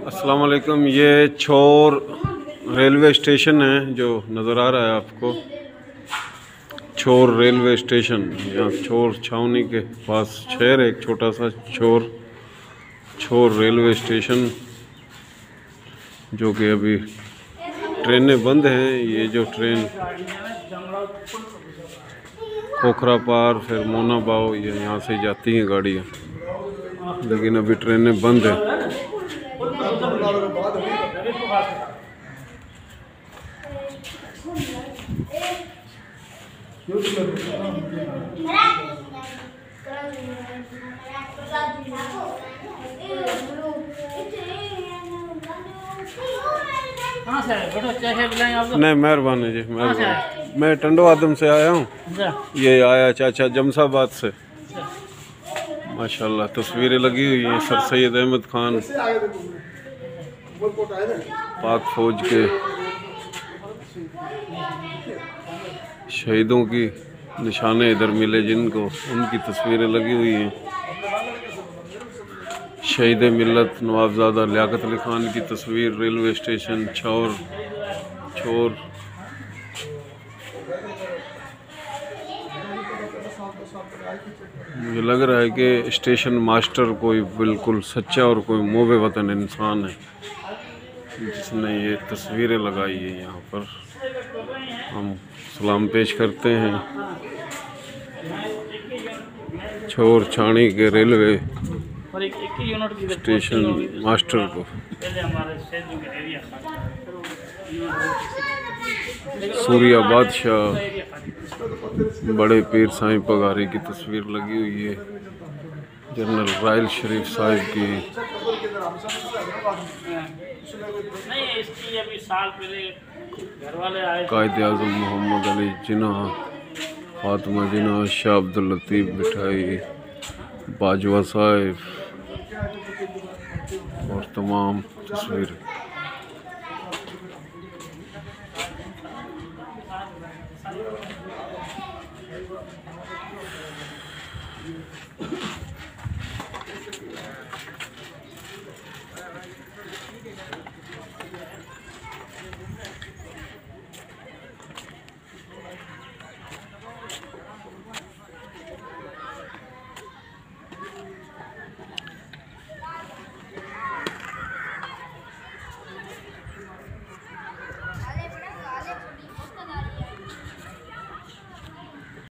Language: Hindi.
अस्सलाम वालेकुम। ये छोर रेलवे स्टेशन है जो नज़र आ रहा है आपको। छोर रेलवे स्टेशन, यहाँ छोर छावनी के पास शहर है एक छोटा सा छोर रेलवे स्टेशन, जो कि अभी ट्रेनें बंद हैं। ये जो ट्रेन पोखरा पार फिर मोनाबाव ये यहाँ से जाती हैं गाड़ियाँ, लेकिन अभी ट्रेनें बंद हैं। नहीं, मेहरबानी जी, मेहरबानी। मैं टंडो आदम से आया हूँ। ये आया चाचा जमसाबाद से। माशाल्लाह तस्वीरें लगी हुई हैं। सर सैयद अहमद खान पाक फौज के शहीदों की निशाने इधर मिले जिनको, उनकी तस्वीरें लगी हुई हैं। शहीद मिल्लत नवाबजादा लियाकत अली खान की तस्वीर। रेलवे स्टेशन छोर मुझे लग रहा है कि स्टेशन मास्टर कोई बिल्कुल सच्चा और कोई मोबे वतन इंसान है जिसने ये तस्वीरें लगाई है। यहाँ पर हम सलाम पेश करते हैं छोर छावनी के रेलवे स्टेशन मास्टर को। सूर्या बादशाह बड़े पीर साईं पगारी की तस्वीर लगी हुई है। जनरल रायल शरीफ साहिब की, कायद आज़म मोहम्मद अली जिन्ना, फातिमा जिन्ना, शाह अब्दुल लतीफ़ मिठाई, बाजवा साहिब और तमाम तस्वीरें।